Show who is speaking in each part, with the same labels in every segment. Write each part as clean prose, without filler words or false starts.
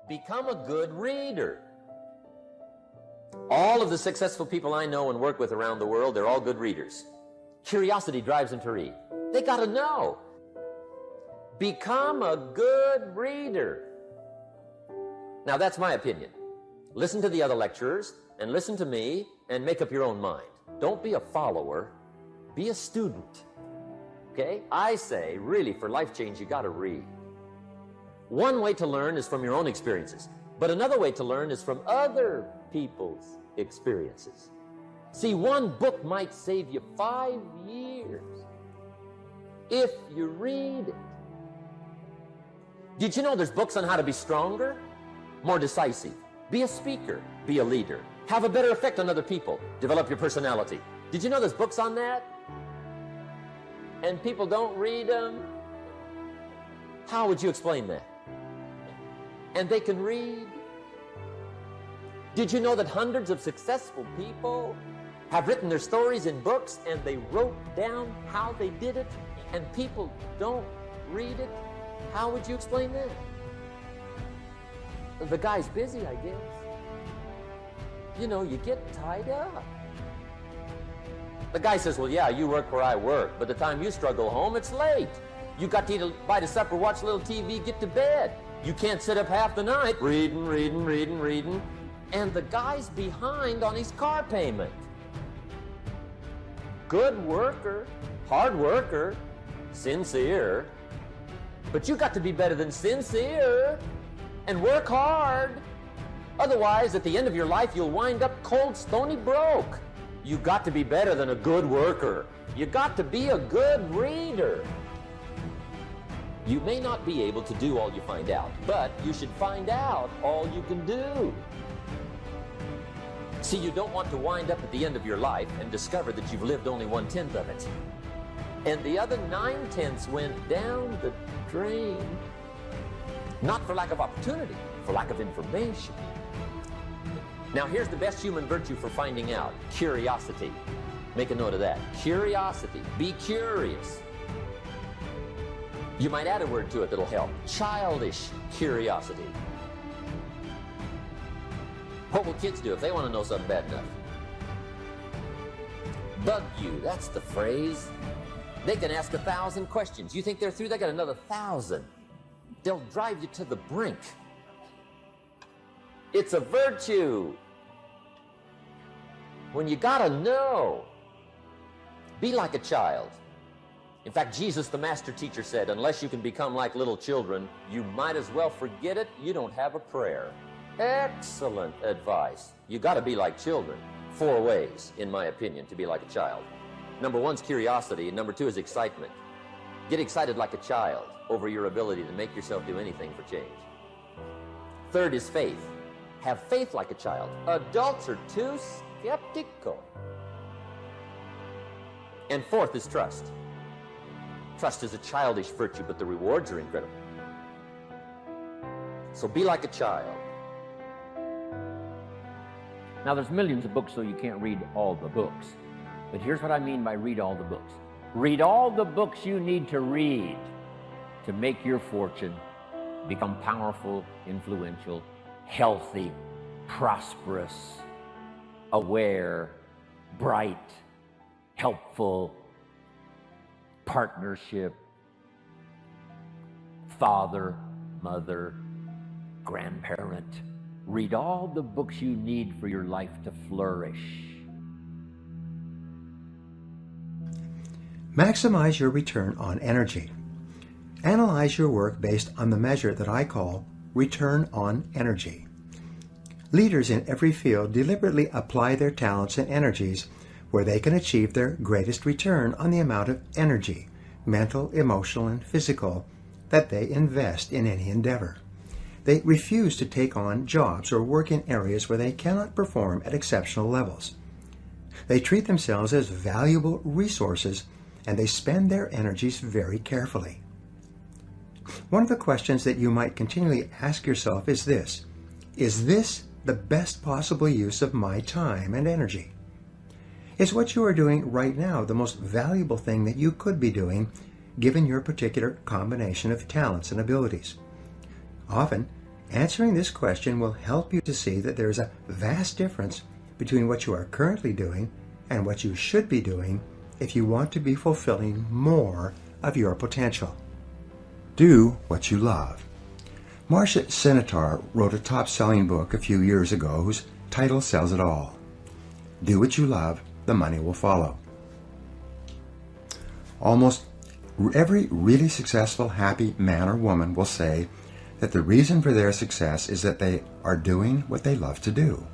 Speaker 1: Become a good reader. All of the successful people I know and work with around the world, they're all good readers. Curiosity drives them to read. They got to know. Become a good reader. Now, that's my opinion. Listen to the other lecturers and listen to me and make up your own mind. Don't be a follower. Be a student. Okay? I say, really, for life change, you got to read. One way to learn is from your own experiences, but another way to learn is from other people's experiences. See, one book might save you 5 years if you read it. Did you know there's books on how to be stronger, more decisive, be a speaker, be a leader, have a better effect on other people, develop your personality? Did you know there's books on that? And people don't read them? How would you explain that? And they can read. Did you know that hundreds of successful people have written their stories in books and they wrote down how they did it, and people don't read it? How would you explain that? The guy's busy, I guess. You know, you get tied up. The guy says, well, yeah, you work where I work. By the time you struggle home, it's late. You got to eat a bite of supper, watch a little TV, get to bed. You can't sit up half the night reading. And the guy's behind on his car payment. Good worker, hard worker, sincere. But you got to be better than sincere and work hard. Otherwise, at the end of your life, you'll wind up cold, stony broke. You got to be better than a good worker. You got to be a good reader. You may not be able to do all you find out, but you should find out all you can do. See, you don't want to wind up at the end of your life and discover that you've lived only 1/10 of it. And the other 9/10 went down the drain. Not for lack of opportunity, for lack of information. Now, here's the best human virtue for finding out. Curiosity. Make a note of that. Curiosity. Be curious. You might add a word to it that'll help. Childish curiosity. What will kids do if they want to know something bad enough? Bug you, that's the phrase. They can ask 1,000 questions. You think they're through? They got another 1,000. They'll drive you to the brink. It's a virtue. When you gotta know, be like a child. In fact, Jesus, the master teacher, said, unless you can become like little children, you might as well forget it. You don't have a prayer. Excellent advice. You got to be like children. 4 ways, in my opinion, to be like a child. Number 1 is curiosity, and number 2 is excitement. Get excited like a child over your ability to make yourself do anything for change. 3rd is faith. Have faith like a child. Adults are too skeptical. And 4th is trust. Trust is a childish virtue, but the rewards are incredible. So be like a child.
Speaker 2: Now, there's millions of books, so you can't read all the books. But here's what I mean by read all the books. Read all the books you need to read to make your fortune, become powerful, influential, healthy, prosperous, aware, bright, helpful, partnership, father, mother, grandparent. Read all the books you need for your life to flourish.
Speaker 3: Maximize your return on energy. Analyze your work based on the measure that I call return on energy. Leaders in every field deliberately apply their talents and energies where they can achieve their greatest return on the amount of energy, mental, emotional, and physical, that they invest in any endeavor. They refuse to take on jobs or work in areas where they cannot perform at exceptional levels. They treat themselves as valuable resources, and they spend their energies very carefully. One of the questions that you might continually ask yourself is this: is this the best possible use of my time and energy? Is what you are doing right now the most valuable thing that you could be doing, given your particular combination of talents and abilities? Often, Answering this question will help you to see that there is a vast difference between what you are currently doing and what you should be doing if you want to be fulfilling more of your potential. Do what you love. Marcia Sinitar wrote a top-selling book a few years ago whose title says it all. Do what you love, the money will follow. Almost every really successful, happy man or woman will say that the reason for their success is that they are doing what they love to do.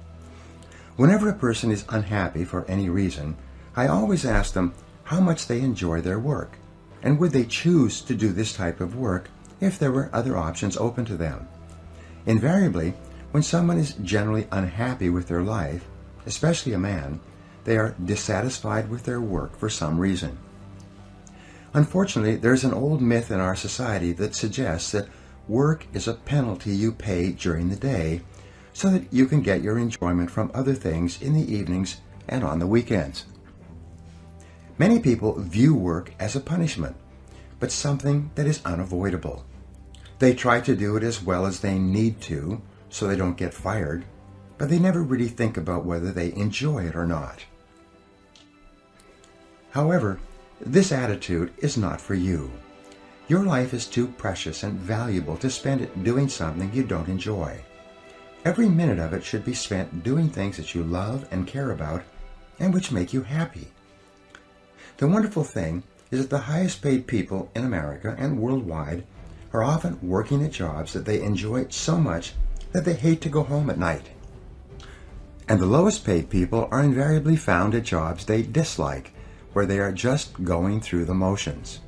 Speaker 3: Whenever a person is unhappy for any reason, I always ask them how much they enjoy their work, and would they choose to do this type of work if there were other options open to them. Invariably, when someone is generally unhappy with their life, especially a man, they are dissatisfied with their work for some reason. Unfortunately, there's an old myth in our society that suggests that work is a penalty you pay during the day so that you can get your enjoyment from other things in the evenings and on the weekends. Many people view work as a punishment, but something that is unavoidable. They try to do it as well as they need to so they don't get fired, but they never really think about whether they enjoy it or not. However, this attitude is not for you. Your life is too precious and valuable to spend it doing something you don't enjoy. Every minute of it should be spent doing things that you love and care about and which make you happy. The wonderful thing is that the highest paid people in America and worldwide are often working at jobs that they enjoy so much that they hate to go home at night. And the lowest paid people are invariably found at jobs they dislike, where they are just going through the motions.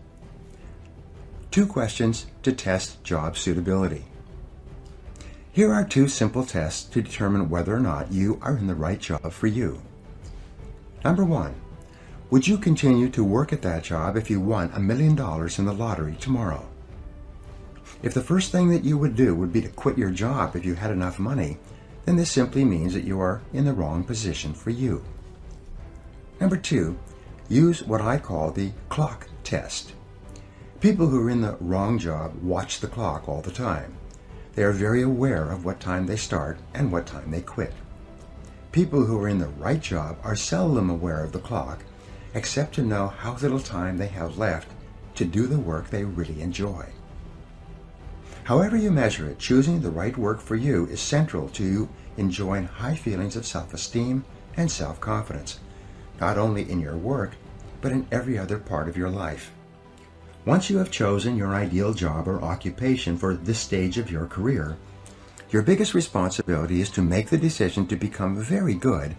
Speaker 3: 2 questions to test job suitability. Here are 2 simple tests to determine whether or not you are in the right job for you. Number 1, would you continue to work at that job if you won $1 million in the lottery tomorrow? If the first thing that you would do would be to quit your job if you had enough money, then this simply means that you are in the wrong position for you. Number 2, use what I call the clock test. People who are in the wrong job watch the clock all the time. They are very aware of what time they start and what time they quit. People who are in the right job are seldom aware of the clock, except to know how little time they have left to do the work they really enjoy. However you measure it, choosing the right work for you is central to you enjoying high feelings of self-esteem and self-confidence, not only in your work, but in every other part of your life. Once you have chosen your ideal job or occupation for this stage of your career, your biggest responsibility is to make the decision to become very good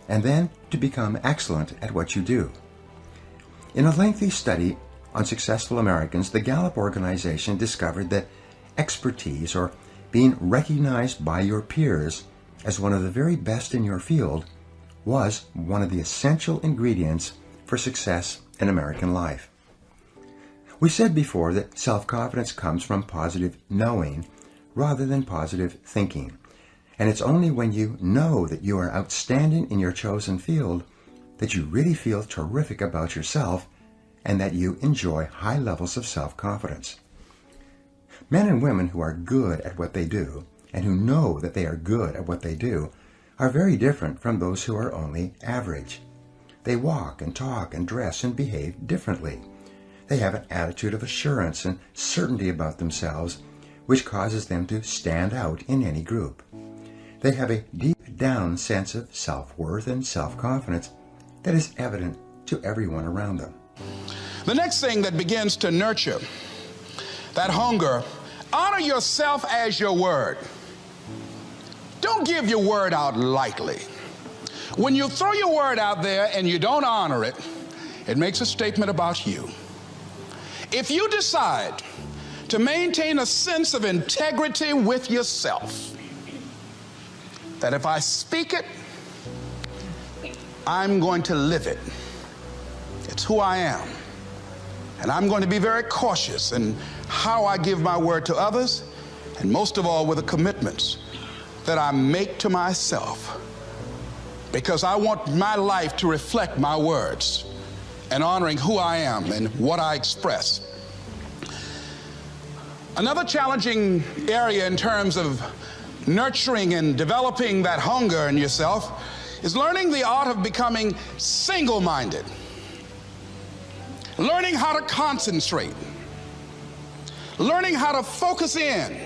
Speaker 3: and then to become excellent at what you do. In a lengthy study on successful Americans, the Gallup organization discovered that expertise, or being recognized by your peers as one of the very best in your field, was one of the essential ingredients for success in American life. We said before that self-confidence comes from positive knowing rather than positive thinking, and it's only when you know that you are outstanding in your chosen field that you really feel terrific about yourself and that you enjoy high levels of self-confidence. Men and women who are good at what they do and who know that they are good at what they do are very different from those who are only average. They walk and talk and dress and behave differently. They have an attitude of assurance and certainty about themselves, which causes them to stand out in any group. They have a deep down sense of self-worth and self-confidence that is evident to everyone around them.
Speaker 4: The next thing that begins to nurture that hunger, honor yourself as your word. Don't give your word out lightly. When you throw your word out there and you don't honor it, it makes a statement about you. If you decide to maintain a sense of integrity with yourself, that if I speak it, I'm going to live it. It's who I am. And I'm going to be very cautious in how I give my word to others, and most of all with the commitments that I make to myself, because I want my life to reflect my words and honoring who I am and what I express. Another challenging area in terms of nurturing and developing that hunger in yourself is learning the art of becoming single-minded. Learning how to concentrate. Learning how to focus in.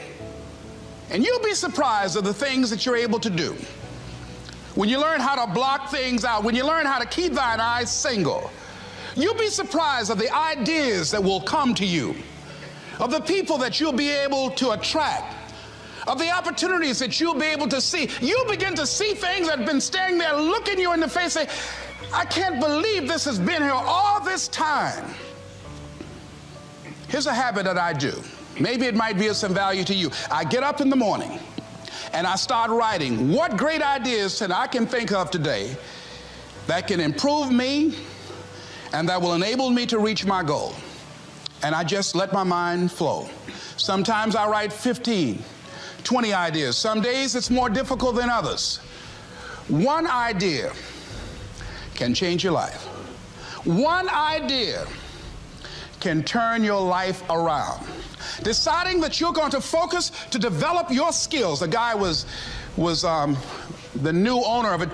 Speaker 4: And you'll be surprised at the things that you're able to do. When you learn how to block things out, when you learn how to keep thine eyes single, you'll be surprised at the ideas that will come to you, of the people that you'll be able to attract, of the opportunities that you'll be able to see. You'll begin to see things that have been standing there looking you in the face, say, I can't believe this has been here all this time. Here's a habit that I do. Maybe it might be of some value to you. I get up in the morning and I start writing what great ideas that I can think of today that can improve me and that will enable me to reach my goal. And I just let my mind flow. Sometimes I write 15, 20 ideas. Some days it's more difficult than others. One idea can change your life. One idea can turn your life around. Deciding that you're going to focus to develop your skills. The guy was the new owner of a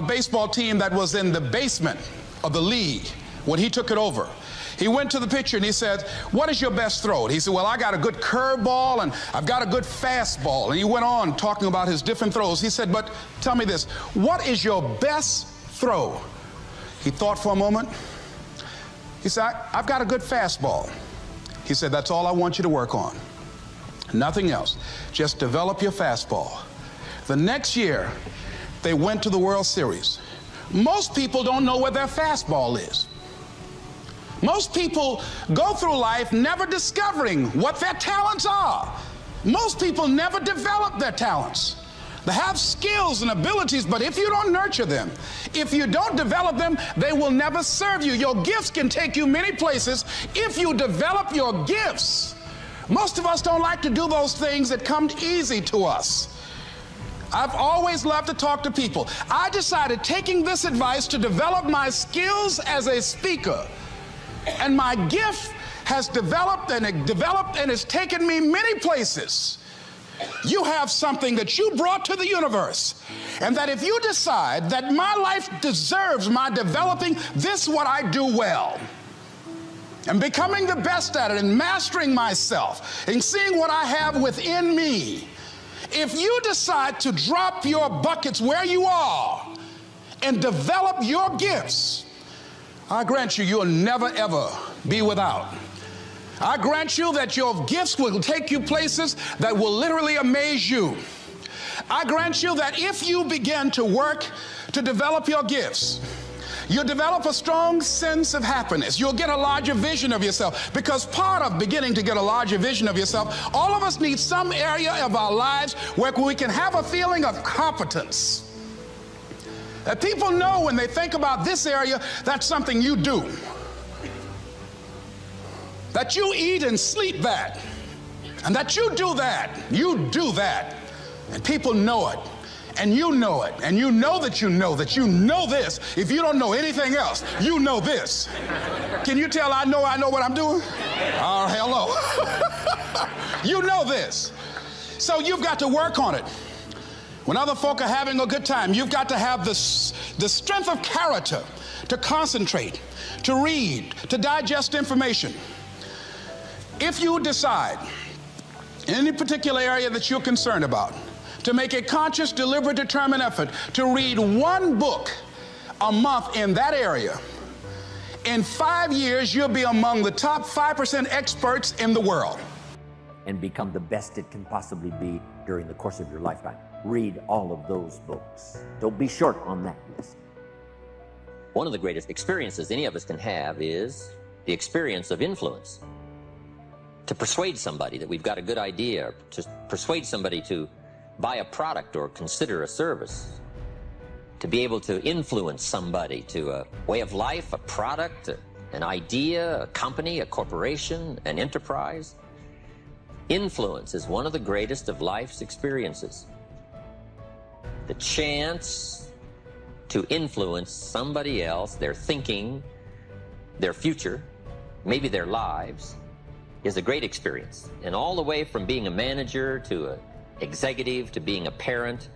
Speaker 4: baseball team that was in the basement of the league when he took it over. He went to the pitcher and he said, what is your best throw? And he said, well, I got a good curveball and I've got a good fastball. And he went on talking about his different throws. He said, but tell me this, what is your best throw? He thought for a moment. He said, I've got a good fastball. He said, that's all I want you to work on. Nothing else. Just develop your fastball. The next year, they went to the World Series. Most people don't know where their fastball is. Most people go through life never discovering what their talents are. Most people never develop their talents. They have skills and abilities, but if you don't nurture them, if you don't develop them, they will never serve you. Your gifts can take you many places if you develop your gifts. Most of us don't like to do those things that come easy to us. I've always loved to talk to people. I decided, taking this advice, to develop my skills as a speaker. And my gift has developed and it's taken me many places. You have something that you brought to the universe, and that if you decide that my life deserves my developing, this is what I do well, and becoming the best at it and mastering myself and seeing what I have within me. If you decide to drop your buckets where you are and develop your gifts, I grant you, you'll never ever be without. I grant you that your gifts will take you places that will literally amaze you. I grant you that if you begin to work to develop your gifts, you'll develop a strong sense of happiness. You'll get a larger vision of yourself, because part of beginning to get a larger vision of yourself, all of us need some area of our lives where we can have a feeling of competence. That people know when they think about this area, that's something you do. That you eat and sleep that, and that you do that, and people know it, and you know it, and you know that you know this. If you don't know anything else, you know this. Can you tell I know what I'm doing? Oh, hello. You know this. So you've got to work on it. When other folk are having a good time, you've got to have the strength of character to concentrate, to read, to digest information. If you decide in any particular area that you're concerned about to make a conscious, deliberate, determined effort to read one book a month in that area, in 5 years, you'll be among the top 5% experts in the world.
Speaker 2: And become the best it can possibly be during the course of your lifetime. Read all of those books. Don't be short on that list.
Speaker 1: One of the greatest experiences any of us can have is the experience of influence. To persuade somebody that we've got a good idea, to persuade somebody to buy a product or consider a service, to be able to influence somebody to a way of life, a product, an idea, a company, a corporation, an enterprise. Influence is one of the greatest of life's experiences. The chance to influence somebody else, their thinking, their future, maybe their lives, is a great experience. And all the way from being a manager to an executive to being a parent,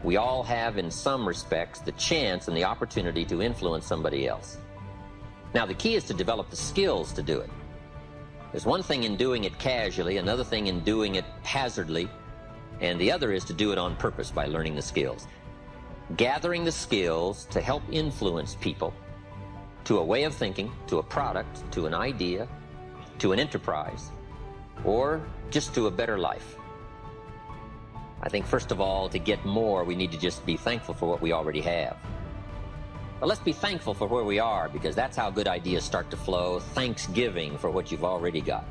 Speaker 1: we all have, in some respects, the chance and the opportunity to influence somebody else. Now, the key is to develop the skills to do it. There's one thing in doing it casually, another thing in doing it hazardly, and the other is to do it on purpose by learning the skills. Gathering the skills to help influence people to a way of thinking, to a product, to an idea, to an enterprise, or just to a better life. I think, first of all, to get more, we need to just be thankful for what we already have. But let's be thankful for where we are, because that's how good ideas start to flow. Thanksgiving for what you've already got.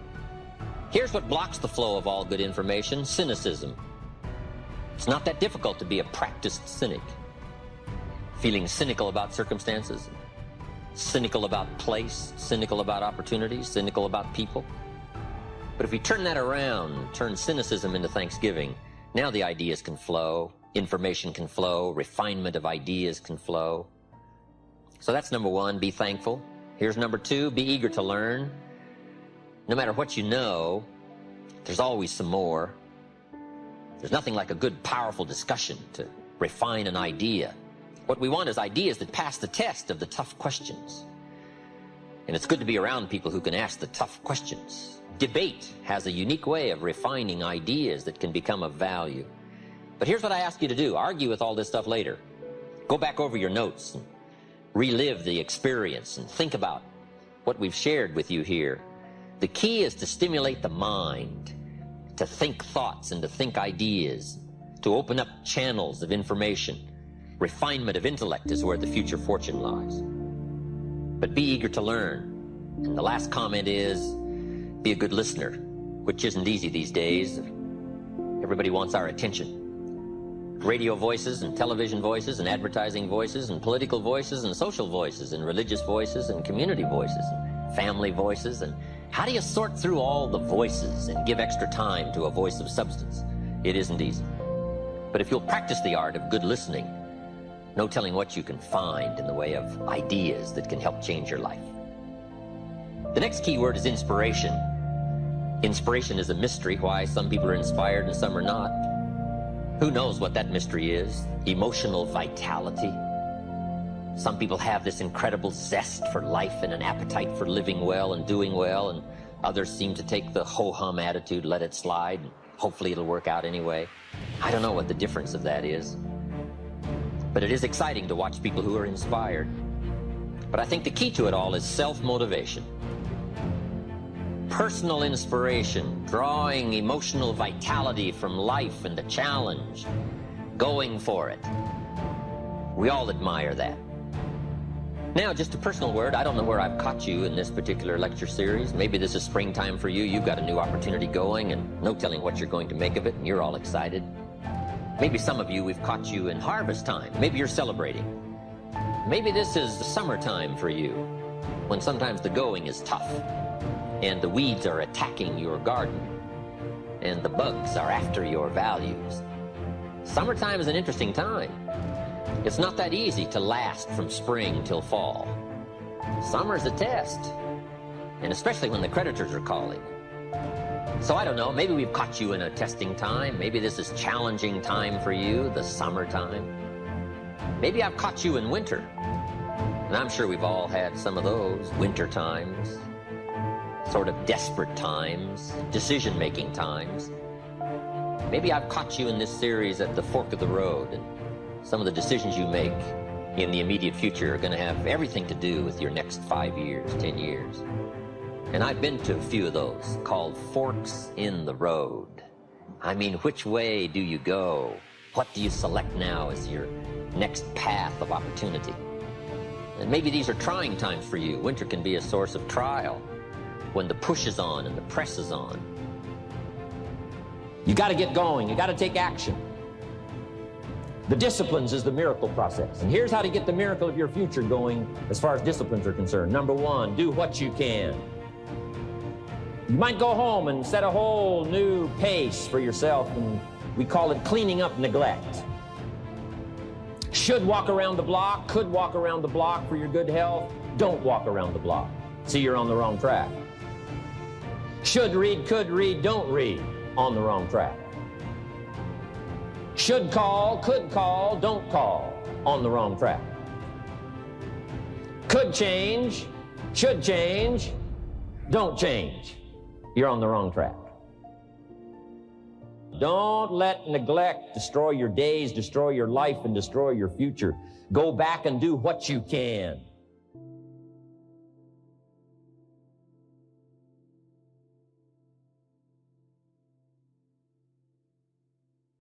Speaker 1: Here's what blocks the flow of all good information: cynicism. It's not that difficult to be a practiced cynic. Feeling cynical about circumstances, cynical about place, cynical about opportunities, cynical about people. But if we turn that around, turn cynicism into thanksgiving, now the ideas can flow, information can flow, refinement of ideas can flow. So that's number one, be thankful. Here's number two, be eager to learn. No matter what you know, there's always some more. There's nothing like a good, powerful discussion to refine an idea. What we want is ideas that pass the test of the tough questions. And it's good to be around people who can ask the tough questions. Debate has a unique way of refining ideas that can become of value. But here's what I ask you to do. Argue with all this stuff later. Go back over your notes and relive the experience and think about what we've shared with you here. The key is to stimulate the mind, to think thoughts and to think ideas, to open up channels of information. Refinement of intellect is where the future fortune lies. But be eager to learn. And the last comment is, be a good listener, which isn't easy these days. Everybody wants our attention. Radio voices and television voices and advertising voices and political voices and social voices and religious voices and community voices and family voices. And how do you sort through all the voices and give extra time to a voice of substance? It isn't easy. But if you'll practice the art of good listening, no telling what you can find in the way of ideas that can help change your life. The next key word is inspiration. Inspiration is a mystery, why some people are inspired and some are not. Who knows what that mystery is? Emotional vitality. Some people have this incredible zest for life and an appetite for living well and doing well, and others seem to take the ho-hum attitude, let it slide, and hopefully it'll work out anyway. I don't know what the difference of that is. But it is exciting to watch people who are inspired. But I think the key to it all is self-motivation. Personal inspiration, drawing emotional vitality from life and the challenge, going for it. We all admire that. Now, just a personal word. I don't know where I've caught you in this particular lecture series. Maybe this is springtime for you. You've got a new opportunity going and no telling what you're going to make of it, and you're all excited. Maybe some of you, we've caught you in harvest time. Maybe you're celebrating. Maybe this is the summertime for you, when sometimes the going is tough, and the weeds are attacking your garden, and the bugs are after your values. Summertime is an interesting time. It's not that easy to last from spring till fall. Summer's a test, and especially when the creditors are calling. So I don't know, maybe we've caught you in a testing time. Maybe this is challenging time for you, the summertime. Maybe I've caught you in winter. And I'm sure we've all had some of those winter times, sort of desperate times, decision-making times. Maybe I've caught you in this series at the fork of the road, and some of the decisions you make in the immediate future are going to have everything to do with your next 5 years, 10 years. And I've been to a few of those called forks in the road. I mean, which way do you go? What do you select now as your next path of opportunity? And maybe these are trying times for you. Winter can be a source of trial when the push is on and the press is on. You got to get going. You got to take action. The disciplines is the miracle process. And here's how to get the miracle of your future going as far as disciplines are concerned. Number one, do what you can. You might go home and set a whole new pace for yourself, and we call it cleaning up neglect. Should walk around the block, could walk around the block for your good health. Don't walk around the block. See, you're on the wrong track. Should read, could read, don't read, on the wrong track. Should call, could call, don't call, on the wrong track. Could change, should change, don't change. You're on the wrong track. Don't let neglect destroy your days, destroy your life, and destroy your future. Go back and do what you can.